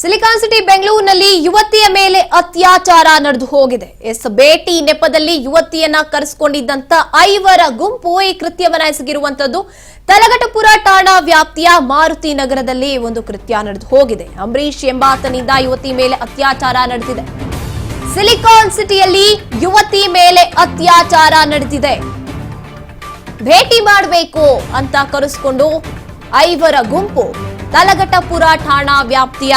Silicon city ಬೆಂಗಳೂರಿನಲ್ಲಿ ಯುವತಿಯ ಮೇಲೆ ಅತ್ಯಾಚಾರ ನಡೆದು ಹೋಗಿದೆ. ಭೇಟಿ ನೆಪದಲ್ಲಿ ಯುವತಿಯನ್ನ ಕರೆಸಿಕೊಂಡಿದ್ದಂತ 5 ಗುಂಪು ಈ ಕೃತ್ಯವನ್ನ ಎಸಗಿರುವಂತದ್ದು. ತಲಘಟಪುರ ಠಾಣಾ ವ್ಯಾಪ್ತಿಯ ಮಾರುತಿ ನಗರದಲ್ಲಿ ಒಂದು ಕೃತ್ಯ ನಡೆದು ಹೋಗಿದೆ. ಅಂಬರೀಶ್ ಎಂಬಾತನಿಂದ ಯುವತಿ ಮೇಲೆ ಅತ್ಯಾಚಾರ ನಡೆದಿದೆ. ಸಿಲಿಕಾನ್ ಸಿಟಿಯಲ್ಲಿ ಯುವತಿ ಮೇಲೆ ಅತ್ಯಾಚಾರ ನಡೆದಿದೆ. ಭೇಟಿ ಮಾಡಬೇಕು ಅಂತ ಕರೆಸಿಕೊಂಡು 5 ಗುಂಪು ತಲಘಟಪುರ ಠಾಣಾ ವ್ಯಾಪ್ತಿಯ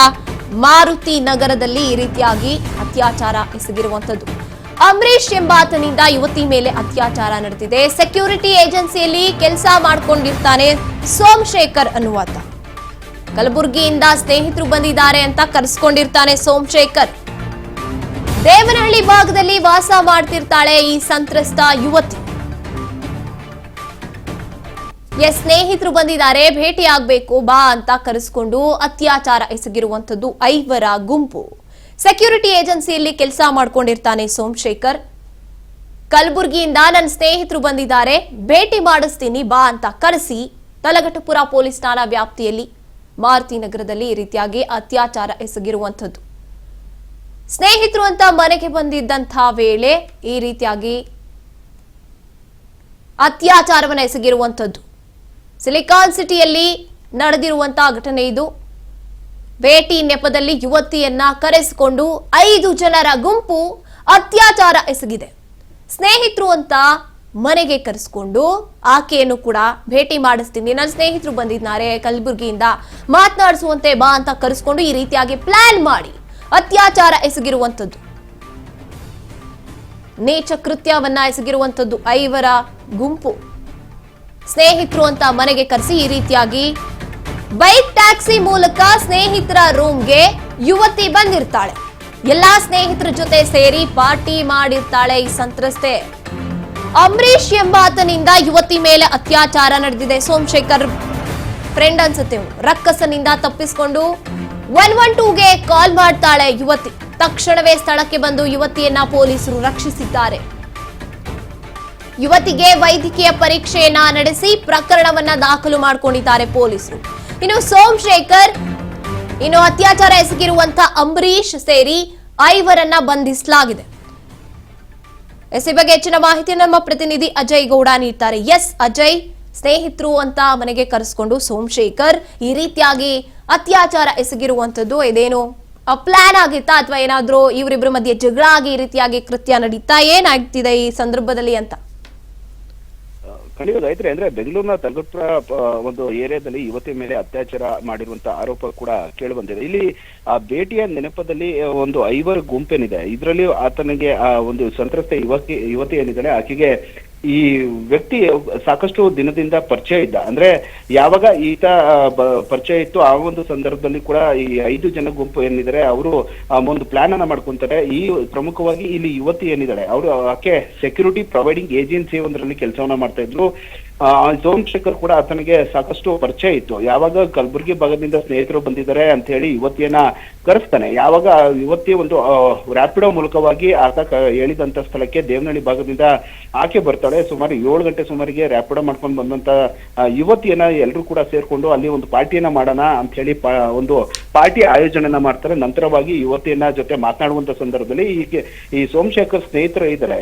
ಮಾರುತಿ ನಗರದಲ್ಲಿ ಈ ರೀತಿಯಾಗಿ ಅತ್ಯಾಚಾರ ಎಸಗಿರುವಂತದ್ದು. ಅಂಬರೀಶ್ ಎಂಬಾತನಿಂದ ಯುವತಿ ಮೇಲೆ ಅತ್ಯಾಚಾರ ನಡೆದಿದೆ. ಸೆಕ್ಯೂರಿಟಿ ಏಜೆನ್ಸಿಯಲ್ಲಿ ಕೆಲಸ ಮಾಡ್ಕೊಂಡಿರ್ತಾನೆ ಸೋಮಶೇಖರ್ ಅನ್ನುವಾತ. ಕಲಬುರಗಿಯಿಂದ ಸ್ನೇಹಿತರು ಬಂದಿದ್ದಾರೆ ಅಂತ ಕರೆಸ್ಕೊಂಡಿರ್ತಾನೆ ಸೋಮಶೇಖರ್. ದೇವನಹಳ್ಳಿ ಭಾಗದಲ್ಲಿ ವಾಸ ಮಾಡ್ತಿರ್ತಾಳೆ ಈ ಸಂತ್ರಸ್ತ ಯುವತಿ. ಸ್ನೇಹಿತರು ಬಂದಿದ್ದಾರೆ, ಭೇಟಿ ಆಗ್ಬೇಕು ಬಾ ಅಂತ ಕರೆಸ್ಕೊಂಡು ಅತ್ಯಾಚಾರ ಎಸಗಿರುವಂತದ್ದು 5 ಗುಂಪು. ಸೆಕ್ಯೂರಿಟಿ ಏಜೆನ್ಸಿಯಲ್ಲಿ ಕೆಲಸ ಮಾಡ್ಕೊಂಡಿರ್ತಾನೆ ಸೋಮಶೇಖರ್. ಕಲಬುರಗಿಯಿಂದ ನನ್ನ ಸ್ನೇಹಿತರು ಬಂದಿದ್ದಾರೆ, ಭೇಟಿ ಮಾಡಿಸ್ತೀನಿ ಬಾ ಅಂತ ಕರೆಸಿ ತಲಘಟಪುರ ಪೊಲೀಸ್ ಠಾಣಾ ವ್ಯಾಪ್ತಿಯಲ್ಲಿ ಮಾರುತಿ ನಗರದಲ್ಲಿ ಈ ರೀತಿಯಾಗಿ ಅತ್ಯಾಚಾರ ಎಸಗಿರುವಂತದ್ದು. ಸ್ನೇಹಿತರು ಅಂತ ಮನೆಗೆ ಬಂದಿದ್ದಂತಹ ವೇಳೆ ಈ ರೀತಿಯಾಗಿ ಅತ್ಯಾಚಾರವನ್ನು ಎಸಗಿರುವಂತದ್ದು. ಸಿಲಿಕಾನ್ ಸಿಟಿಯಲ್ಲಿ ನಡೆದಿರುವಂತಹ ಘಟನೆ ಇದು. ಭೇಟಿ ನೆಪದಲ್ಲಿ ಯುವತಿಯನ್ನ ಕರೆಸಿಕೊಂಡು 5 ಜನರ ಗುಂಪು ಅತ್ಯಾಚಾರ ಎಸಗಿದೆ. ಸ್ನೇಹಿತರು ಅಂತ ಮನೆಗೆ ಕರೆಸಿಕೊಂಡು ಆಕೆಯನ್ನು ಕೂಡ ಭೇಟಿ ಮಾಡಿಸ್ತೀನಿ, ನನ್ನ ಸ್ನೇಹಿತರು ಬಂದಿದ್ದಾರೆ ಕಲಬುರಗಿಯಿಂದ, ಮಾತನಾಡಿಸುವಂತೆ ಬಾ ಅಂತ ಕರೆಸಿಕೊಂಡು ಈ ರೀತಿಯಾಗಿ ಪ್ಲಾನ್ ಮಾಡಿ ಅತ್ಯಾಚಾರ ಎಸಗಿರುವಂತದ್ದು. ನೀಚ ಕೃತ್ಯವನ್ನ ಎಸಗಿರುವಂತದ್ದು 5 ಗುಂಪು. ಸ್ನೇಹಿತರು ಅಂತ ಮನೆಗೆ ಕರೆಸಿ ಈ ರೀತಿಯಾಗಿ ಬೈಕ್ ಟ್ಯಾಕ್ಸಿ ಮೂಲಕ ಸ್ನೇಹಿತರ ರೂಮ್ಗೆ ಯುವತಿ ಬಂದಿರ್ತಾಳೆ. ಎಲ್ಲಾ ಸ್ನೇಹಿತರ ಜೊತೆ ಸೇರಿ ಪಾರ್ಟಿ ಮಾಡಿರ್ತಾಳೆ ಈ ಸಂತ್ರಸ್ತೆ. ಅಂಬರೀಶ್ ಎಂಬಾತನಿಂದ ಯುವತಿ ಮೇಲೆ ಅತ್ಯಾಚಾರ ನಡೆದಿದೆ. ಸೋಮಶೇಖರ್ ಫ್ರೆಂಡ್ ಅನ್ಸುತ್ತೆ, ರಕ್ಕಸನಿಂದ ತಪ್ಪಿಸಿಕೊಂಡು 112ಗೆ ಕಾಲ್ ಮಾಡ್ತಾಳೆ ಯುವತಿ. ತಕ್ಷಣವೇ ಸ್ಥಳಕ್ಕೆ ಬಂದು ಯುವತಿಯನ್ನ ಪೊಲೀಸರು ರಕ್ಷಿಸಿದ್ದಾರೆ. ಯುವತಿಗೆ ವೈದ್ಯಕೀಯ ಪರೀಕ್ಷೆಯನ್ನ ನಡೆಸಿ ಪ್ರಕರಣವನ್ನ ದಾಖಲು ಮಾಡಿಕೊಂಡಿದ್ದಾರೆ ಪೊಲೀಸರು. ಇನ್ನು ಸೋಮಶೇಖರ್, ಇನ್ನು ಅತ್ಯಾಚಾರ ಎಸಗಿರುವಂತ ಅಂಬರೀಶ್ ಸೇರಿ 5ರನ್ನ ಬಂಧಿಸಲಾಗಿದೆ. ಈ ಬಗ್ಗೆ ಹೆಚ್ಚಿನ ಮಾಹಿತಿ ನಮ್ಮ ಪ್ರತಿನಿಧಿ ಅಜಯ್ ಗೌಡ ನೀಡ್ತಾರೆ. ಅಜಯ್, ಸ್ನೇಹಿತರು ಅಂತ ಮನೆಗೆ ಕರೆಸಿಕೊಂಡು ಸೋಮಶೇಖರ್ ಈ ರೀತಿಯಾಗಿ ಅತ್ಯಾಚಾರ ಎಸಗಿರುವಂತದ್ದು ಇದೇನು ಪ್ಲಾನ್ ಆಗಿತ್ತಾ ಅಥವಾ ಏನಾದ್ರೂ ಇವರಿಬ್ಬರ ಮಧ್ಯೆ ಜಗಳ ಆಗಿ ಈ ರೀತಿಯಾಗಿ ಕೃತ್ಯ ನಡೀತಾ, ಏನಾಗ್ತಿದೆ ಈ ಸಂದರ್ಭದಲ್ಲಿ ಅಂತ? ಖಂಡಿತ ರೈತರೆ, ಅಂದ್ರೆ ಬೆಂಗಳೂರಿನ ತಲಘಟಪುರ ಒಂದು ಏರಿಯಾದಲ್ಲಿ ಯುವತಿ ಮೇಲೆ ಅತ್ಯಾಚಾರ ಮಾಡಿರುವಂತ ಆರೋಪ ಕೂಡ ಕೇಳಿ ಬಂದಿದೆ. ಇಲ್ಲಿ ಆ ಭೇಟಿಯ ನೆನಪದಲ್ಲಿ ಒಂದು 5 ಗುಂಪೇನಿದೆ. ಇದರಲ್ಲಿ ಆತನಿಗೆ ಒಂದು ಸಂತ್ರಸ್ತ ಯುವತಿ ಏನಿದ್ದಾಳೆ ಆಕೆಗೆ ಈ ವ್ಯಕ್ತಿ ಸಾಕಷ್ಟು ದಿನದಿಂದ ಪರಿಚಯ ಇದ್ದ. ಅಂದ್ರೆ ಯಾವಾಗ ಈತ ಪರಿಚಯ ಇತ್ತು ಆ ಒಂದು ಸಂದರ್ಭದಲ್ಲಿ ಕೂಡ ಈ 5 ಜನ ಗುಂಪು ಏನಿದ್ದಾರೆ ಅವರು ಒಂದು ಪ್ಲಾನ್ ಅನ್ನ ಮಾಡ್ಕೊಂತಾರೆ. ಈ ಪ್ರಮುಖವಾಗಿ ಇಲ್ಲಿ ಯುವತಿ ಏನಿದ್ದಾಳೆ ಅವರು ಆಕೆ ಸೆಕ್ಯೂರಿಟಿ ಪ್ರೊವೈಡಿಂಗ್ ಏಜೆನ್ಸಿ ಒಂದರಲ್ಲಿ ಕೆಲಸವನ್ನ ಮಾಡ್ತಾ ಇದ್ರು. ಸೋಮಶೇಖರ್ ಕೂಡ ಆತನಿಗೆ ಸಾಕಷ್ಟು ಪರಿಚಯ ಇತ್ತು. ಯಾವಾಗ ಕಲಬುರಗಿ ಭಾಗದಿಂದ ಸ್ನೇಹಿತರು ಬಂದಿದ್ದಾರೆ ಅಂತ ಹೇಳಿ ಯುವತಿಯನ್ನ ಕರೆಸ್ತಾನೆ. ಯಾವಾಗ ಯುವತಿ ಒಂದು ರ್ಯಾಪಿಡೋ ಮೂಲಕವಾಗಿ ಆತ ಹೇಳಿದಂತ ಸ್ಥಳಕ್ಕೆ ದೇವನಹಳ್ಳಿ ಭಾಗದಿಂದ ಆಕೆ ಬರ್ತಾಳೆ. ಸುಮಾರು 7 ಗಂಟೆ ಸುಮಾರಿಗೆ ರ್ಯಾಪಿಡೋ ಮಾಡ್ಕೊಂಡು ಬಂದಂತ ಯುವತಿಯನ್ನ ಎಲ್ಲರೂ ಕೂಡ ಸೇರ್ಕೊಂಡು ಅಲ್ಲಿ ಒಂದು ಪಾರ್ಟಿಯನ್ನ ಮಾಡೋಣ ಅಂತ ಹೇಳಿ ಒಂದು ಪಾರ್ಟಿ ಆಯೋಜನೆಯನ್ನ ಮಾಡ್ತಾರೆ. ನಂತರವಾಗಿ ಯುವತಿಯನ್ನ ಜೊತೆ ಮಾತನಾಡುವಂತ ಸಂದರ್ಭದಲ್ಲಿ ಈ ಸೋಮಶೇಖರ್ ಸ್ನೇಹಿತರು ಇದ್ದಾರೆ,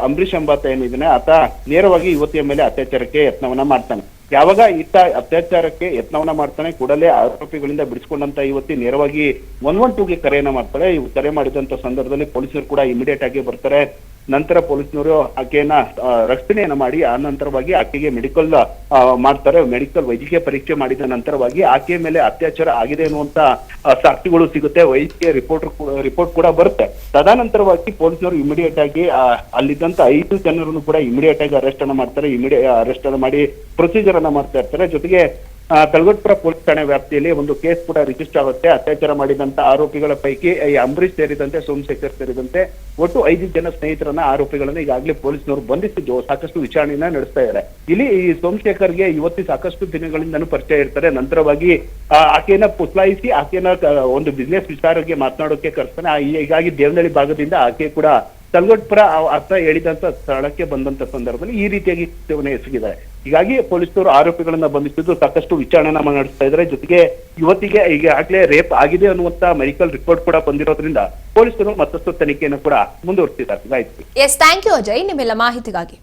ಅಂಬರೀಶ್ ಎಂಬಾತ ಏನಿದ್ದಾನೆ ಆತ ನೇರವಾಗಿ ಯುವತಿಯ ಮೇಲೆ ಅತ್ಯಾಚಾರಕ್ಕೆ ಯತ್ನವನ್ನ ಮಾಡ್ತಾನೆ. ಯಾವಾಗ ಈತ ಅತ್ಯಾಚಾರಕ್ಕೆ ಯತ್ನವನ್ನ ಮಾಡ್ತಾನೆ ಕೂಡಲೇ ಆರೋಪಿಗಳಿಂದ ಬಿಡಿಸಿಕೊಂಡಂತ ಯುವತಿ ನೇರವಾಗಿ 112ಗೆ ಕರೆಯನ್ನ ಮಾಡ್ತಾಳೆ. ಕರೆ ಮಾಡಿದಂತ ಸಂದರ್ಭದಲ್ಲಿ ಪೊಲೀಸರು ಕೂಡ ಇಮಿಡಿಯೇಟ್ ಆಗಿ ಬರ್ತಾರೆ. ನಂತರ ಪೊಲೀಸ್ನವರು ಆಕೆಯನ್ನ ರಕ್ಷಣೆಯನ್ನ ಮಾಡಿ ಆ ನಂತರವಾಗಿ ಆಕೆಗೆ ಮೆಡಿಕಲ್ ಮಾಡ್ತಾರೆ. ಮೆಡಿಕಲ್ ವೈದ್ಯಕೀಯ ಪರೀಕ್ಷೆ ಮಾಡಿದ ನಂತರವಾಗಿ ಆಕೆಯ ಮೇಲೆ ಅತ್ಯಾಚಾರ ಆಗಿದೆ ಅನ್ನುವಂತ ಸಾಕ್ಷಿಗಳು ಸಿಗುತ್ತೆ. ವೈದ್ಯಕೀಯ ರಿಪೋರ್ಟ್ ಕೂಡ ಬರುತ್ತೆ. ತದನಂತರವಾಗಿ ಪೊಲೀಸ್ನವರು ಇಮಿಡಿಯೇಟ್ ಆಗಿ ಅಲ್ಲಿದ್ದಂತ 5 ಜನರನ್ನು ಕೂಡ ಇಮಿಡಿಯೇಟ್ ಆಗಿ ಅರೆಸ್ಟ್ ಅನ್ನ ಮಾಡ್ತಾರೆ. ಅರೆಸ್ಟ್ ಅನ್ನ ಮಾಡಿ ಪ್ರೊಸೀಜರ್ ಅನ್ನ ಮಾಡ್ತಾ ಇರ್ತಾರೆ. ಜೊತೆಗೆ ತಲಘಟಪುರ ಪೊಲೀಸ್ ಠಾಣೆ ವ್ಯಾಪ್ತಿಯಲ್ಲಿ ಒಂದು ಕೇಸ್ ಕೂಡ ರಿಜಿಸ್ಟರ್ ಆಗುತ್ತೆ. ಅತ್ಯಾಚಾರ ಮಾಡಿದಂತ ಆರೋಪಿಗಳ ಪೈಕಿ ಈ ಅಂಬರೀಶ್ ಸೇರಿದಂತೆ ಸೋಮಶೇಖರ್ ಸೇರಿದಂತೆ ಒಟ್ಟು 5 ಜನ ಸ್ನೇಹಿತರನ್ನ ಆರೋಪಿಗಳನ್ನ ಈಗಾಗಲೇ ಪೊಲೀಸ್ನವರು ಬಂಧಿಸಿದ್ದು ಸಾಕಷ್ಟು ವಿಚಾರಣೆಯನ್ನ ನಡೆಸ್ತಾ ಇದ್ದಾರೆ. ಇಲ್ಲಿ ಈ ಸೋಮಶೇಖರ್ಗೆ ಯುವತಿ ಸಾಕಷ್ಟು ದಿನಗಳಿಂದನೂ ಪರಿಚಯ ಇರ್ತಾರೆ. ನಂತರವಾಗಿ ಆಕೆಯನ್ನ ಪುಸ್ಲಾಯಿಸಿ ಆಕೆಯನ್ನ ಒಂದು ಬಿಸ್ನೆಸ್ ವಿಚಾರಕ್ಕೆ ಮಾತನಾಡೋಕೆ ಕರೆಸ್ತಾನೆ. ಹೀಗಾಗಿ ದೇವನಹಳ್ಳಿ ಭಾಗದಿಂದ ಆಕೆ ಕೂಡ ತಲಗಟ್ಪುರ ಅರ್ಥ ಹೇಳಿದಂತ ಸ್ಥಳಕ್ಕೆ ಬಂದಂತ ಸಂದರ್ಭದಲ್ಲಿ ಈ ರೀತಿಯಾಗಿ ಕೃತ್ಯವನ್ನು ಎಸಗಿದ್ದಾರೆ. ಹೀಗಾಗಿ ಪೊಲೀಸರು ಆರೋಪಿಗಳನ್ನ ಬಂಧಿಸಿದ್ದು ಸಾಕಷ್ಟು ವಿಚಾರಣೆ ನಡೆಸ್ತಾ ಇದ್ದಾರೆ. ಜೊತೆಗೆ ಯುವತಿಗೆ ಈಗಾಗಲೇ ರೇಪ್ ಆಗಿದೆ ಅನ್ನುವಂತ ಮೆಡಿಕಲ್ ರಿಪೋರ್ಟ್ ಕೂಡ ಬಂದಿರೋದ್ರಿಂದ ಪೊಲೀಸರು ಮತ್ತಷ್ಟು ತನಿಖೆಯನ್ನು ಕೂಡ ಮುಂದುವರಿಸಿದ್ದಾರೆ. ಎಸ್, ಥ್ಯಾಂಕ್ ಯು ಅಜಯ್ ನಿಮ್ಮೆಲ್ಲ ಮಾಹಿತಿಗಾಗಿ.